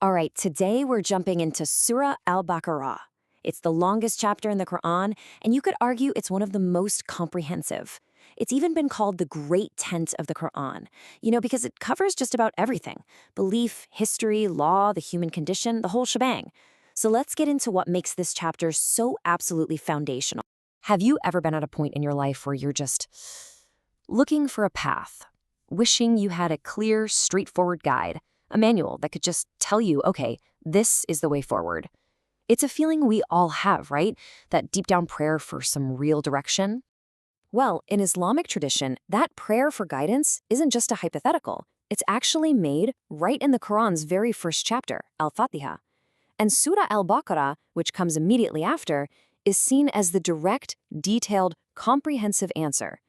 All right, today we're jumping into Surah Al-Baqarah. It's the longest chapter in the Quran, and you could argue it's one of the most comprehensive. It's even been called the Great Tent of the Quran, because it covers just about everything: belief, history, law, the human condition, the whole shebang. So let's get into what makes this chapter so absolutely foundational. Have you ever been at a point in your life where you're just looking for a path, wishing you had a clear, straightforward guide, a manual that could just tell you, okay, this is the way forward? It's a feeling we all have, right? That deep down prayer for some real direction. Well, in Islamic tradition, that prayer for guidance isn't just a hypothetical. It's actually made right in the Quran's very first chapter, Al-Fatiha. And Surah Al-Baqarah, which comes immediately after, is seen as the direct, detailed, comprehensive answer.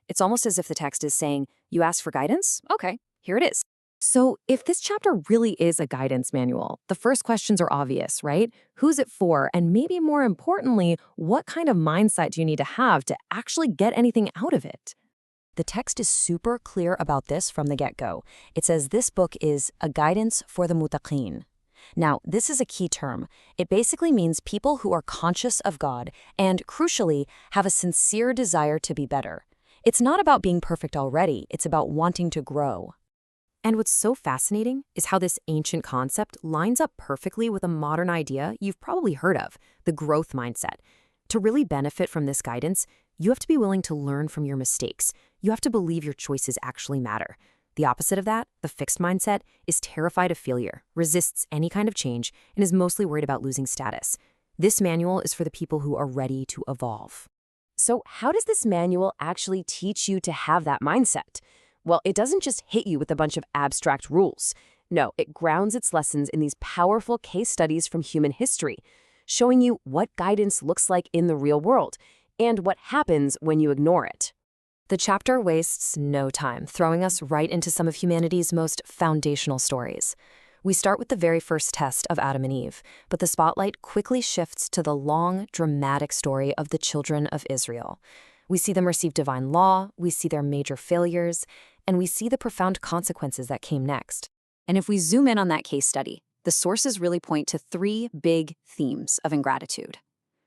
It's almost as if the text is saying, you ask for guidance? Okay, here it is. So if this chapter really is a guidance manual, the first questions are obvious, right? Who's it for? And maybe more importantly, what kind of mindset do you need to actually get anything out of it? The text is super clear about this from the get-go. It says this book is a guidance for the muttaqin. Now, this is a key term. It basically means people who are conscious of God and, crucially, have a sincere desire to be better. It's not about being perfect already, it's about wanting to grow. And what's so fascinating is how this ancient concept lines up perfectly with a modern idea you've probably heard of, the growth mindset. To really benefit from this guidance, you have to be willing to learn from your mistakes. You have to believe your choices actually matter. The opposite of that, the fixed mindset, is terrified of failure, resists any kind of change, and is mostly worried about losing status. This manual is for the people who are ready to evolve. So how does this manual actually teach you to have that mindset? Well, it doesn't just hit you with a bunch of abstract rules. No, it grounds its lessons in these powerful case studies from human history, showing you what guidance looks like in the real world and what happens when you ignore it. The chapter wastes no time, throwing us right into some of humanity's most foundational stories. We start with the very first test of Adam and Eve, but the spotlight quickly shifts to the long, dramatic story of the children of Israel. We see them receive divine law, we see their major failures, and we see the profound consequences that came next. And if we zoom in on that case study, the sources really point to three big themes of ingratitude.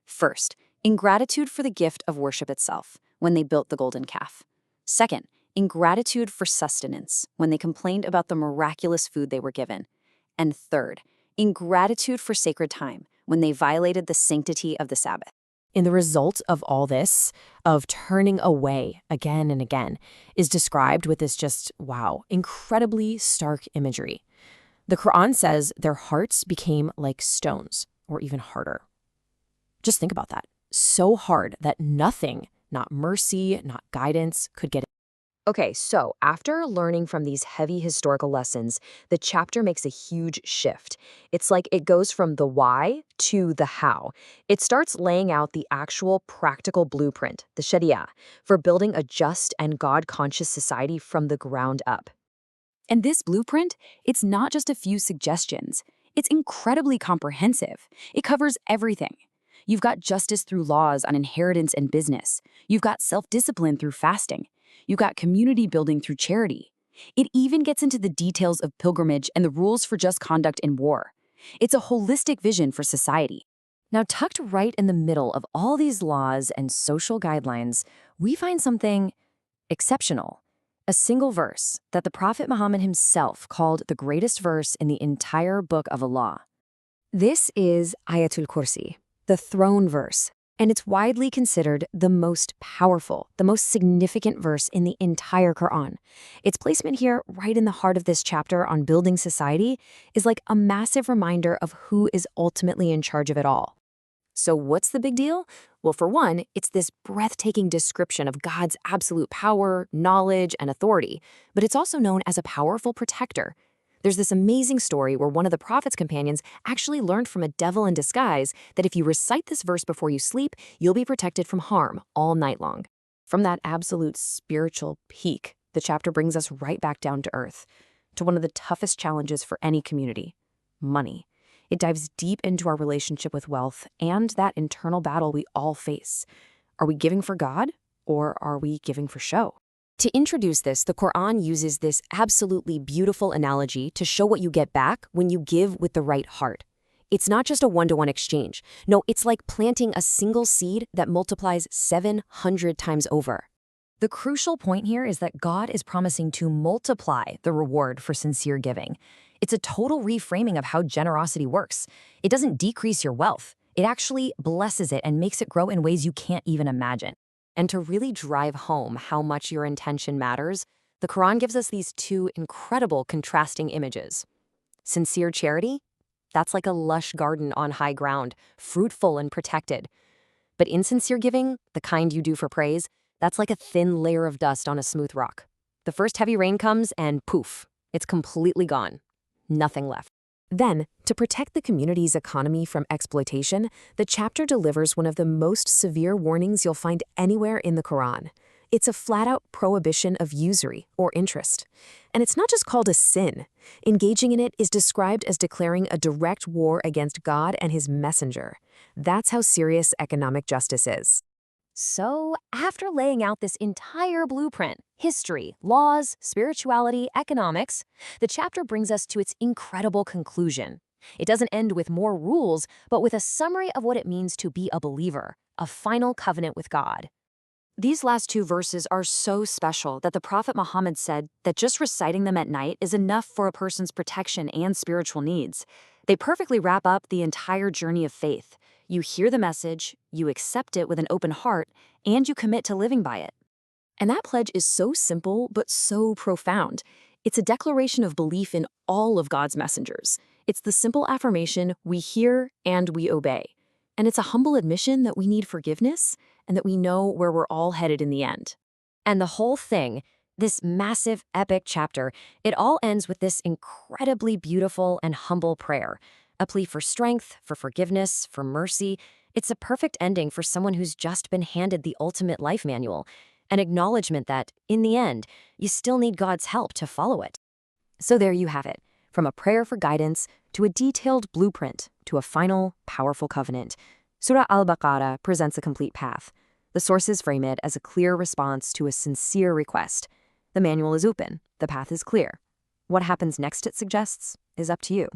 First, ingratitude for the gift of worship itself, when they built the golden calf. Second, ingratitude for sustenance, when they complained about the miraculous food they were given. And third, ingratitude for sacred time, when they violated the sanctity of the Sabbath. And the result of all this, of turning away again and again, is described with this incredibly stark imagery. The Quran says their hearts became like stones, or even harder. Just think about that. So hard that nothing, not mercy, not guidance, could get it. Okay, so after learning from these heavy historical lessons, the chapter makes a huge shift. It's like it goes from the why to the how. It starts laying out the actual practical blueprint, the Sharia, for building a just and God-conscious society from the ground up. And this blueprint, it's not just a few suggestions. It's incredibly comprehensive. It covers everything. You've got justice through laws on inheritance and business. You've got self-discipline through fasting. You've got community building through charity. It even gets into the details of pilgrimage and the rules for just conduct in war. It's a holistic vision for society. Now, tucked right in the middle of all these laws and social guidelines, we find something exceptional. A single verse that the Prophet Muhammad himself called the greatest verse in the entire book of Allah. This is Ayatul Kursi, the throne verse. And it's widely considered the most powerful, the most significant verse in the entire Quran. Its placement here, right in the heart of this chapter on building society, is like a massive reminder of who is ultimately in charge of it all. So what's the big deal? Well, for one, it's this breathtaking description of God's absolute power, knowledge, and authority, but it's also known as a powerful protector. There's this amazing story where one of the Prophet's companions actually learned from a devil in disguise that if you recite this verse before you sleep, you'll be protected from harm all night long. From that absolute spiritual peak, the chapter brings us right back down to earth, to one of the toughest challenges for any community: money. It dives deep into our relationship with wealth and that internal battle we all face. Are we giving for God, or are we giving for show? To introduce this, the Quran uses this absolutely beautiful analogy to show what you get back when you give with the right heart. It's not just a one-to-one exchange. No, it's like planting a single seed that multiplies 700 times over. The crucial point here is that God is promising to multiply the reward for sincere giving. It's a total reframing of how generosity works. It doesn't decrease your wealth. It actually blesses it and makes it grow in ways you can't even imagine. And to really drive home how much your intention matters, the Quran gives us these two incredible contrasting images. Sincere charity? That's like a lush garden on high ground, fruitful and protected. But insincere giving, the kind you do for praise, that's like a thin layer of dust on a smooth rock. The first heavy rain comes and poof, it's completely gone. Nothing left. Then, to protect the community's economy from exploitation, the chapter delivers one of the most severe warnings you'll find anywhere in the Quran. It's a flat-out prohibition of usury or interest. And it's not just called a sin. Engaging in it is described as declaring a direct war against God and his messenger. That's how serious economic justice is. So, after laying out this entire blueprint, history, laws, spirituality, economics, the chapter brings us to its incredible conclusion. It doesn't end with more rules, but with a summary of what it means to be a believer, a final covenant with God. These last two verses are so special that the Prophet Muhammad said that just reciting them at night is enough for a person's protection and spiritual needs. They perfectly wrap up the entire journey of faith. You hear the message, you accept it with an open heart, and you commit to living by it. And that pledge is so simple, but so profound. It's a declaration of belief in all of God's messengers. It's the simple affirmation, we hear and we obey. And it's a humble admission that we need forgiveness and that we know where we're all headed in the end. And the whole thing, this massive, epic chapter, it all ends with this incredibly beautiful and humble prayer. A plea for strength, for forgiveness, for mercy. It's a perfect ending for someone who's just been handed the ultimate life manual. An acknowledgement that, in the end, you still need God's help to follow it. So there you have it. From a prayer for guidance, to a detailed blueprint, to a final, powerful covenant. Surah Al-Baqarah presents a complete path. The sources frame it as a clear response to a sincere request. The manual is open. The path is clear. What happens next, it suggests, is up to you.